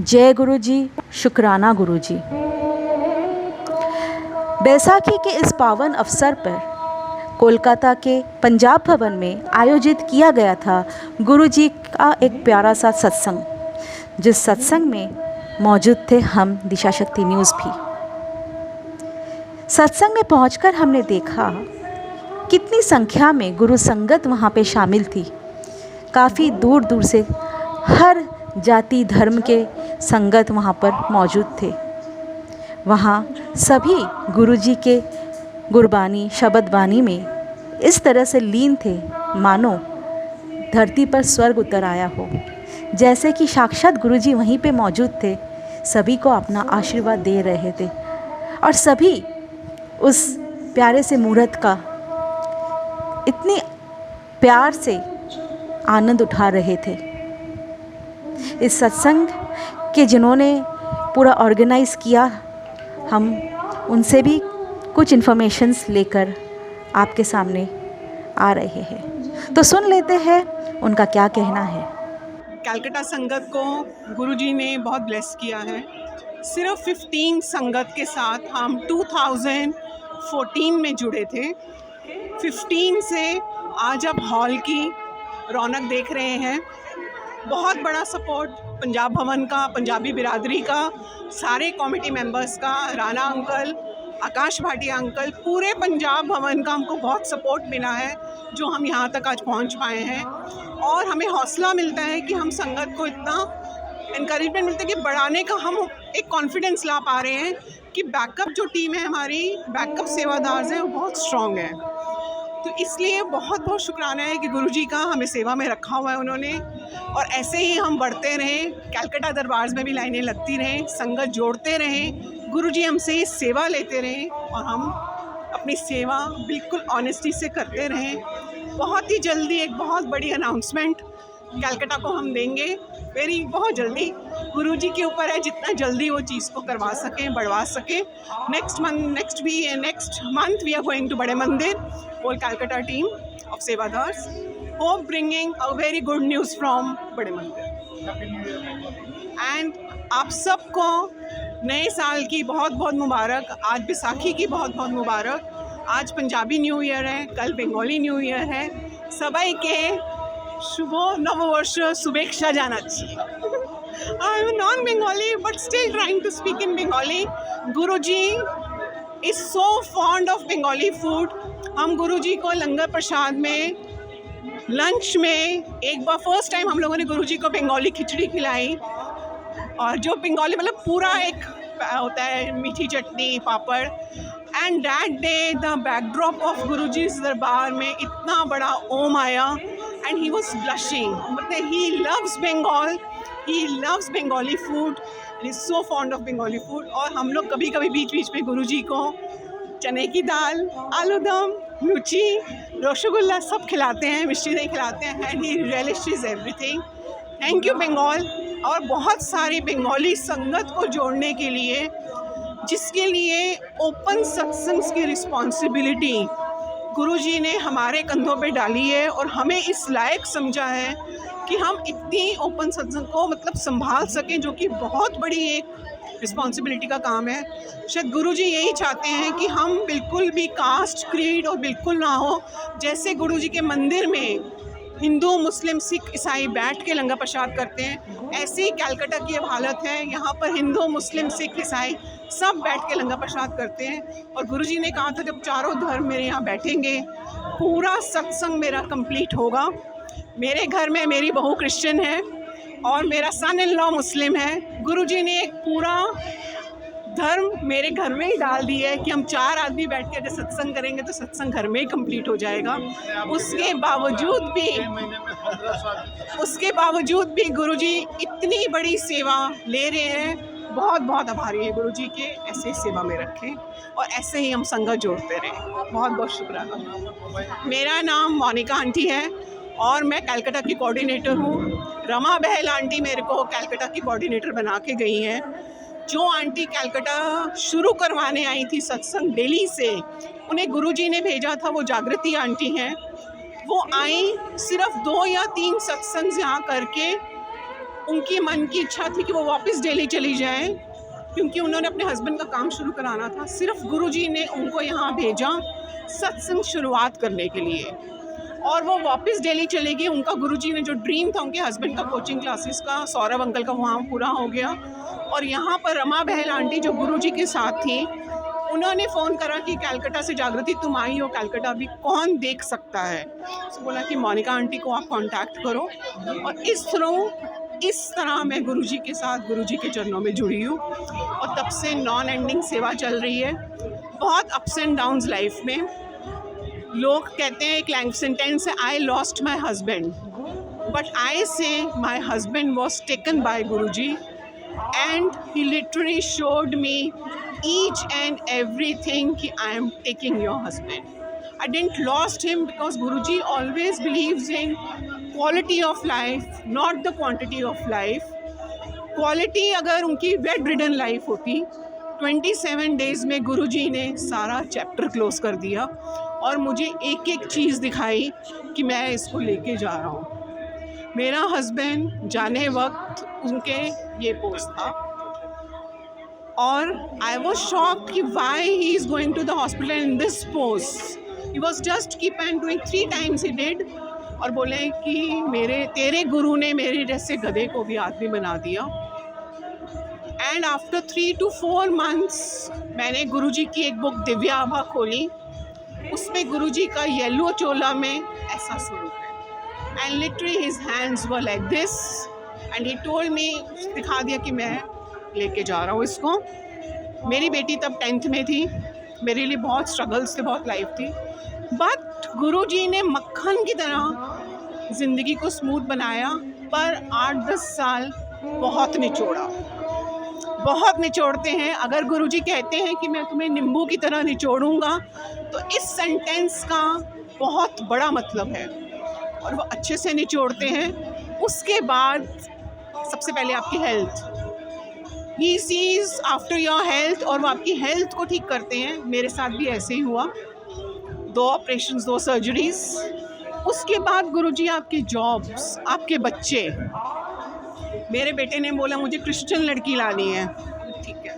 जय गुरु जी, शुक्राना गुरु जी। बैसाखी के इस पावन अवसर पर कोलकाता के पंजाब भवन में आयोजित किया गया था गुरु जी का एक प्यारा सा सत्संग, जिस सत्संग में मौजूद थे हम दिशा शक्ति न्यूज़ भी। सत्संग में पहुंचकर हमने देखा कितनी संख्या में गुरु संगत वहाँ पे शामिल थी। काफ़ी दूर दूर से हर जाति धर्म के संगत वहाँ पर मौजूद थे। वहाँ सभी गुरुजी के गुरबानी शब्द वाणी में इस तरह से लीन थे मानो धरती पर स्वर्ग उतर आया हो, जैसे कि साक्षात गुरुजी वहीं पे मौजूद थे, सभी को अपना आशीर्वाद दे रहे थे और सभी उस प्यारे से मुहूर्त का इतने प्यार से आनंद उठा रहे थे। इस सत्संग के जिन्होंने पूरा ऑर्गेनाइज़ किया, हम उनसे भी कुछ इन्फॉर्मेशंस लेकर आपके सामने आ रहे हैं, तो सुन लेते हैं उनका क्या कहना है। कलकत्ता संगत को गुरुजी ने बहुत ब्लेस किया है। सिर्फ 15 संगत के साथ हम 2014 में जुड़े थे। 15 से आज आप हॉल की रौनक देख रहे हैं। बहुत बड़ा सपोर्ट पंजाब भवन का, पंजाबी बिरादरी का, सारे कमेटी मेंबर्स का, राणा अंकल, आकाश भाटिया अंकल, पूरे पंजाब भवन का हमको बहुत सपोर्ट मिला है जो हम यहाँ तक आज पहुँच पाए हैं। और हमें हौसला मिलता है कि हम संगत को इतना इनकरेजमेंट मिलता है कि बढ़ाने का हम एक कॉन्फिडेंस ला पा रहे हैं कि बैकअप जो टीम है हमारी, बैकअप सेवादार हैं, वो बहुत स्ट्रॉन्ग है। तो इसलिए बहुत बहुत शुक्राना है कि गुरुजी का हमें सेवा में रखा हुआ है उन्होंने, और ऐसे ही हम बढ़ते रहें, कलकत्ता दरबार में भी लाइनें लगती रहें, संगत जोड़ते रहें, गुरुजी हमसे सेवा लेते रहें और हम अपनी सेवा बिल्कुल ऑनेस्टी से करते रहें। बहुत ही जल्दी एक बहुत बड़ी अनाउंसमेंट कलकत्ता को हम देंगे, बहुत जल्दी। गुरुजी के ऊपर है जितना जल्दी वो चीज़ को करवा सकें, बढ़वा सकें। Next month we are going to बड़े मंदिर, whole Calcutta team of Sevadars, hope bringing a very good news from बड़े मंदिर। एंड आप सबको नए साल की बहुत बहुत मुबारक। आज बैसाखी की बहुत बहुत मुबारक। आज पंजाबी न्यू ईयर है, कल बंगाली न्यू ईयर है। सबाई के शुभ नववर्ष शुभेच्छा जानाচ্ছি। I am non Bengali but still trying to speak in Bengali. Guruji is so fond of Bengali food. हम गुरुजी को लंगर प्रसाद में, लंच में एक बार फर्स्ट टाइम हम लोगों ने गुरुजी को बंगाली खिचड़ी खिलाई, और जो बंगाली मतलब पूरा एक होता है, मीठी चटनी, पापड़। And that day the backdrop of Guruji दरबार में इतना बड़ा ओम आया एंड ही वॉज ब्लशिंग। मतलब he loves Bengal, he loves Bengali food, he is so fond of Bengali food. और हम लोग कभी कभी बीच बीच में गुरुजी को चने की दाल, आलू दम, लूची, रसगुल्ला सब खिलाते हैं, मिष्टी खिलाते हैं, and he relishes everything. Thank you Bengal. और बहुत सारी बंगाली संगत को जोड़ने के लिए, जिसके लिए ओपन सत्संग की रिस्पॉन्सिबिलिटी गुरुजी ने हमारे कंधों पे डाली है और हमें इस लायक समझा है कि हम इतनी ओपन सत्संग को मतलब संभाल सकें, जो कि बहुत बड़ी एक रिस्पॉन्सिबिलिटी का काम है। शायद गुरुजी यही चाहते हैं कि हम बिल्कुल भी कास्ट, क्रीड और बिल्कुल ना हो। जैसे गुरुजी के मंदिर में हिंदू, मुस्लिम, सिख, ईसाई बैठ के लंगर प्रसाद करते हैं, ऐसे ही कलकत्ता की अब हालत है। यहाँ पर हिंदू, मुस्लिम, सिख, ईसाई सब बैठ के लंगर प्रसाद करते हैं। और गुरुजी ने कहा था जब चारों धर्म मेरे यहाँ बैठेंगे, पूरा सत्संग मेरा कंप्लीट होगा। मेरे घर में मेरी बहू क्रिश्चियन है और मेरा सन इन लॉ मुस्लिम है। गुरुजी ने एक पूरा धर्म मेरे घर में ही डाल दिया है कि हम 4 आदमी बैठ के अगर सत्संग करेंगे तो सत्संग घर में ही कंप्लीट हो जाएगा। उसके बावजूद भी गुरुजी इतनी बड़ी सेवा ले रहे हैं। बहुत बहुत आभारी है गुरुजी के, ऐसे सेवा में रखें और ऐसे ही हम संगत जोड़ते रहें। बहुत बहुत शुक्रिया। मेरा नाम मोनिका आंटी है और मैं कलकत्ता की कोऑर्डिनेटर हूँ। रमा बहल आंटी मेरे को कलकत्ता की कोऑर्डिनेटर बना के गई हैं। जो आंटी कलकत्ता शुरू करवाने आई थी सत्संग दिल्ली से, उन्हें गुरुजी ने भेजा था, वो जागृति आंटी हैं। वो आई, सिर्फ 2 या 3 सत्संग यहाँ करके उनकी मन की इच्छा थी कि वो वापस दिल्ली चली जाएं, क्योंकि उन्होंने अपने हस्बैंड का काम शुरू कराना था। सिर्फ गुरुजी ने उनको यहाँ भेजा सत्संग शुरुआत करने के लिए, और वो वापस दिल्ली चले गए। उनका गुरुजी ने जो ड्रीम था उनके हस्बैंड का कोचिंग क्लासेस का, सौरभ अंकल का, वहाँ पूरा हो गया। और यहाँ पर रमा बहल आंटी जो गुरुजी के साथ थी, उन्होंने फ़ोन करा कि कलकत्ता से जागृति तुम आई हो, कलकत्ता भी कौन देख सकता है। तो बोला कि मोनिका आंटी को आप कांटेक्ट करो, और इस तरह मैं गुरुजी के साथ, गुरुजी के चरणों में जुड़ी हूँ, और तब से नॉन एंडिंग सेवा चल रही है। बहुत अप्स एंड डाउन्स लाइफ में। लोग कहते हैं, एक सेंटेंस है, I lost my husband, but I say my husband was taken by Guruji, and he literally showed me each and everything कि I am taking your husband. I didn't lost him because Guruji always believes in quality of life, not the quantity of life. Quality अगर उनकी bed ridden life होती, 27 days में गुरुजी ने सारा chapter close कर दिया और मुझे एक एक चीज़ दिखाई कि मैं इसको लेके जा रहा हूँ। मेरा हस्बैंड जाने वक्त उनके ये पोस्ट था, और आई वॉज शॉक्ड कि why he is going to the hospital in this post. He was just keep and doing 3 times he did, और बोले कि तेरे गुरु ने मेरे जैसे गधे को भी आदमी बना दिया। एंड आफ्टर 3 to 4 months मैंने गुरुजी की एक बुक दिव्या आभा खोली, उसमें गुरुजी का येलो चोला में ऐसा स्वरूप है, and literally his hands were like this, and he told me, दिखा दिया कि मैं लेके जा रहा हूँ इसको। मेरी बेटी तब 10th में थी, मेरे लिए बहुत स्ट्रगल्स थे, बहुत लाइफ थी, बट गुरुजी ने मक्खन की तरह ज़िंदगी को स्मूथ बनाया। पर 8-10 साल बहुत निचोड़ते हैं। अगर गुरुजी कहते हैं कि मैं तुम्हें नींबू की तरह निचोड़ूंगा, तो इस सेंटेंस का बहुत बड़ा मतलब है, और वो अच्छे से निचोड़ते हैं। उसके बाद सबसे पहले आपकी health, He sees after your health, और वो आपकी हेल्थ को ठीक करते हैं। मेरे साथ भी ऐसे ही हुआ, 2 ऑपरेशंस, 2 सर्जरीज। उसके बाद गुरुजी आपके जॉब्स, आपके बच्चे। मेरे बेटे ने बोला मुझे क्रिश्चियन लड़की लानी है, ठीक है।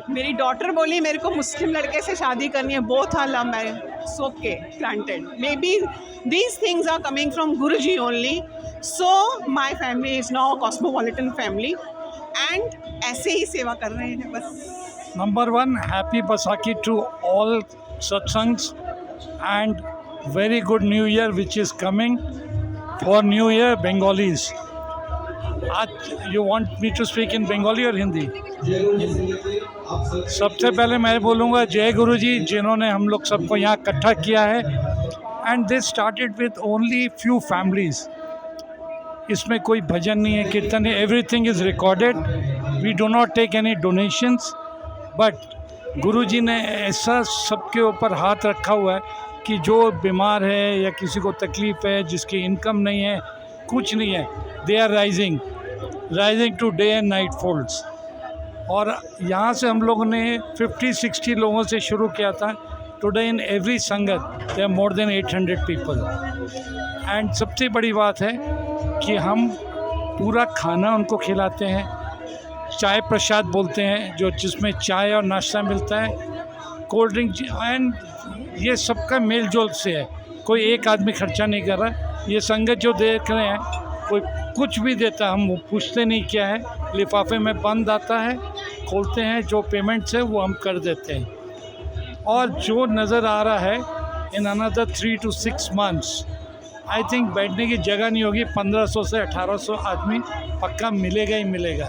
मेरी डॉटर बोली मेरे को मुस्लिम लड़के से शादी करनी है, both are love marriage, okay, planted. May be these things are coming from Guruji only. So my family is now a cosmopolitan family, and ऐसे ही सेवा कर रहे हैं बस। Number 1, happy Baisakhi to all satsangs, and very good New Year which is coming. For New Year, Bengalis. You want me to speak in Bengali or Hindi? सबसे पहले मैं बोलूँगा जय गुरु जी, जिन्होंने हम लोग सबको यहाँ इकट्ठा किया है, and this started with only few families. इसमें कोई भजन नहीं है, कीर्तन नहीं, everything is recorded. We do not take any donations, but Guruji ने ऐसा सबके ऊपर हाथ रखा हुआ है कि जो बीमार है या किसी को तकलीफ़ है, जिसकी इनकम नहीं है, कुछ नहीं है, they are rising to day and night folds. और यहाँ से हम लोगों ने 50-60 लोगों से शुरू किया था। Today in every sangat there are more than 800 people. And सबसे बड़ी बात है कि हम पूरा खाना उनको खिलाते हैं, चाय प्रसाद बोलते हैं, जो जिसमें चाय और नाश्ता मिलता है, कोल्ड ड्रिंक, एंड ये सबका मेल जोल से है। कोई एक आदमी खर्चा नहीं कर रहा। ये संगत जो देख रहे हैं, कोई कुछ भी देता है, हम वो पूछते नहीं क्या है, लिफाफे में बंद आता है, खोलते हैं, जो पेमेंट्स है वो हम कर देते हैं। और जो नज़र आ रहा है, in another 3 to 6 months I think बैठने की जगह नहीं होगी, 1500 से 1800 आदमी पक्का मिलेगा ही मिलेगा।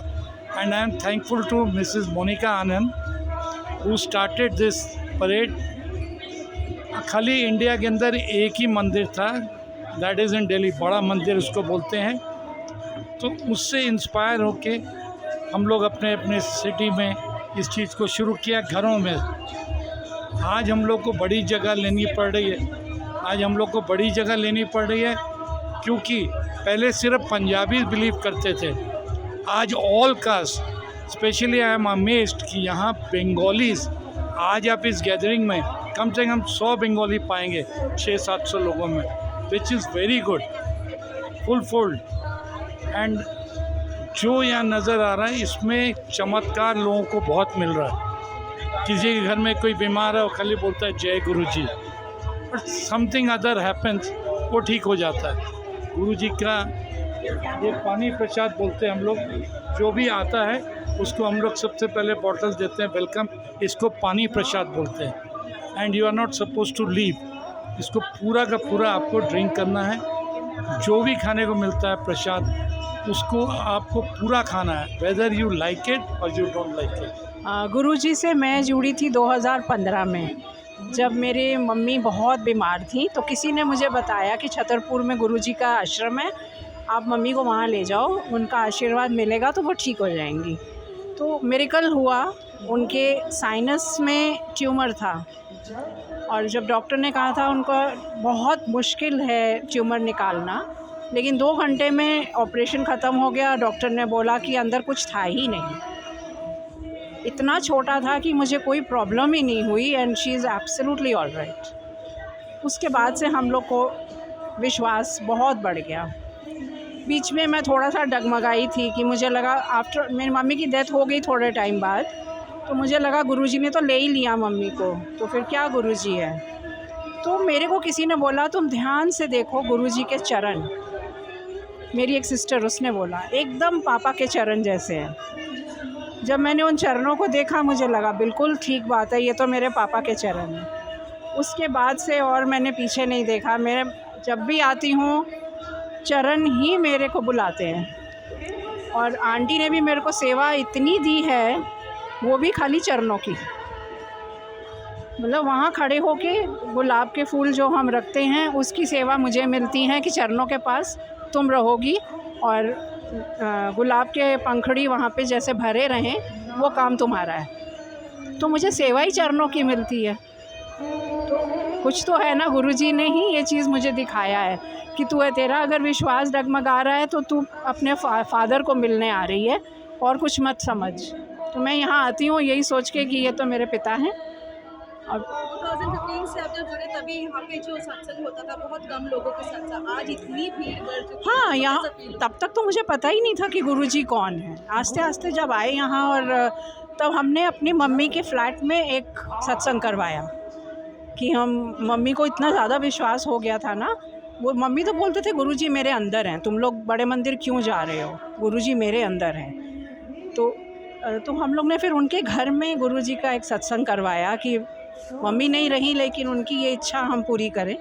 And I am thankful to Mrs Monika Anand who started this parade. खाली इंडिया के अंदर एक ही मंदिर था, दैट इज़ इन दिल्ली, बड़ा मंदिर उसको बोलते हैं। तो उससे इंस्पायर होके हम लोग अपने अपने सिटी में इस चीज़ को शुरू किया, घरों में। आज हम लोग को बड़ी जगह लेनी पड़ रही है, क्योंकि पहले सिर्फ पंजाबी बिलीव करते थे, आज all cast, specially I am amazed कि यहाँ बंगालीज, आज आप इस गैदरिंग में कम से कम 100 बंगाली पाएंगे 600-700 लोगों में, which is very good, full fold. And जो यहाँ नज़र आ रहा है इसमें चमत्कार लोगों को बहुत मिल रहा है। किसी के घर में कोई बीमार है वो खाली बोलता है जय गुरु जी, बट समथिंग अदर हैपन्स, वो ठीक हो जाता है। गुरु जी का ये पानी प्रसाद बोलते हैं हम लोग, जो भी आता है उसको हम लोग सबसे पहले बॉटल देते हैं, वेलकम, इसको पानी प्रसाद बोलते हैं। And you are not suppose to leave, इसको पूरा का पूरा आपको ड्रिंक करना है। जो भी खाने को मिलता है प्रसाद उसको आपको पूरा खाना है, वेदर यू लाइक इट और यू डोंट लाइक इट। गुरुजी से मैं जुड़ी थी 2015 में, जब मेरी मम्मी बहुत बीमार थी तो किसी ने मुझे बताया कि छतरपुर में गुरुजी का आश्रम है, आप मम्मी को वहाँ ले जाओ, उनका आशीर्वाद मिलेगा तो वो ठीक हो जाएंगी। तो मिरेकल हुआ, उनके साइनस में ट्यूमर था और जब डॉक्टर ने कहा था उनका बहुत मुश्किल है ट्यूमर निकालना, लेकिन 2 घंटे में ऑपरेशन ख़त्म हो गया। डॉक्टर ने बोला कि अंदर कुछ था ही नहीं, इतना छोटा था कि मुझे कोई प्रॉब्लम ही नहीं हुई and she is absolutely all right. उसके बाद से हम लोग को विश्वास बहुत बढ़ गया। बीच में मैं थोड़ा सा डगमगाई थी कि मुझे लगा, आफ्टर मेरी मम्मी की डेथ हो गई थोड़े टाइम बाद, तो मुझे लगा गुरुजी ने तो ले ही लिया मम्मी को, तो फिर क्या गुरुजी है। तो मेरे को किसी ने बोला तुम ध्यान से देखो गुरुजी के चरण, मेरी एक सिस्टर, उसने बोला एकदम पापा के चरण जैसे हैं। जब मैंने उन चरणों को देखा मुझे लगा बिल्कुल ठीक बात है, ये तो मेरे पापा के चरण हैं। उसके बाद से और मैंने पीछे नहीं देखा, मेरे जब भी आती हूँ चरण ही मेरे को बुलाते हैं। और आंटी ने भी मेरे को सेवा इतनी दी है, वो भी खाली चरणों की, मतलब वहाँ खड़े होके गुलाब के फूल जो हम रखते हैं उसकी सेवा मुझे मिलती है कि चरणों के पास तुम रहोगी और गुलाब के पंखड़ी वहाँ पे जैसे भरे रहें, वो काम तुम्हारा है। तो मुझे सेवा ही चरणों की मिलती है। तो कुछ तो है ना, गुरुजी ने ही ये चीज़ मुझे दिखाया है कि तू है, तेरा अगर विश्वास डगमगा रहा है तो तू अपने फादर को मिलने आ रही है और कुछ मत समझ। तो मैं यहाँ आती हूँ यही सोच के कि ये तो मेरे पिता हैं। और 2015 से आप जब जुड़े तभी यहाँ पे जो सत्संग होता था बहुत कम लोगों के साथ था, आज इतनी भीड़ बढ़ चुकी है। हाँ, यहाँ तब तक तो मुझे पता ही नहीं था कि गुरुजी कौन है। आस्ते आस्ते जब आए यहाँ, और तब हमने अपनी मम्मी के फ्लैट में एक सत्संग करवाया कि हम, मम्मी को इतना ज़्यादा विश्वास हो गया था ना, वो मम्मी तो बोलते थे गुरुजी मेरे अंदर हैं, तुम लोग बड़े मंदिर क्यों जा रहे हो, गुरुजी मेरे अंदर हैं। तो हम लोग ने फिर उनके घर में गुरुजी का एक सत्संग करवाया कि मम्मी नहीं रही लेकिन उनकी ये इच्छा हम पूरी करें,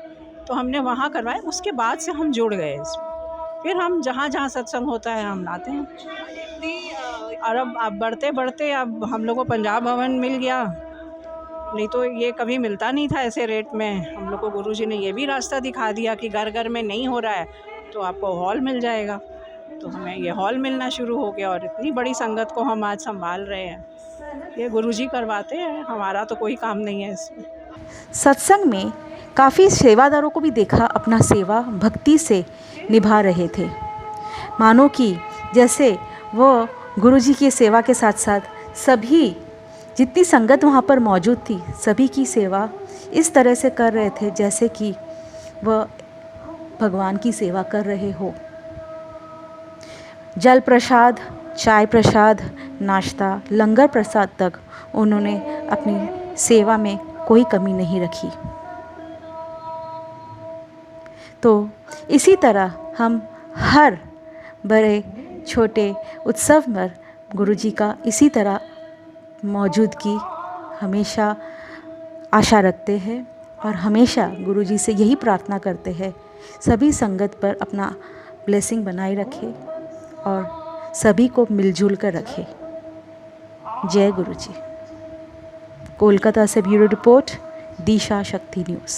तो हमने वहाँ करवाया। उसके बाद से हम जुड़ गए इसमें। फिर हम जहाँ जहाँ सत्संग होता है हम लाते हैं। और अब बढ़ते बढ़ते अब हम लोग को पंजाब भवन मिल गया, नहीं तो ये कभी मिलता नहीं था ऐसे रेट में। हम लोग को गुरुजी ने ये भी रास्ता दिखा दिया कि घर घर में नहीं हो रहा है तो आपको हॉल मिल जाएगा। तो हमें ये हॉल मिलना शुरू हो गया और इतनी बड़ी संगत को हम आज संभाल रहे हैं। ये गुरुजी करवाते हैं, हमारा तो कोई काम नहीं है इसमें। सत्संग में काफ़ी सेवादारों को भी देखा अपना सेवा भक्ति से निभा रहे थे, मानो कि जैसे वो गुरुजी की सेवा के साथ साथ सभी जितनी संगत वहाँ पर मौजूद थी सभी की सेवा इस तरह से कर रहे थे जैसे कि वह भगवान की सेवा कर रहे हो। जल प्रसाद, चाय प्रसाद, नाश्ता, लंगर प्रसाद तक उन्होंने अपनी सेवा में कोई कमी नहीं रखी। तो इसी तरह हम हर बड़े छोटे उत्सव पर गुरुजी का इसी तरह मौजूदगी हमेशा आशा रखते हैं और हमेशा गुरुजी से यही प्रार्थना करते हैं सभी संगत पर अपना ब्लेसिंग बनाए रखे और सभी को मिलजुल कर रखे। जय गुरुजी। कोलकाता से ब्यूरो रिपोर्ट, दिशा शक्ति न्यूज़।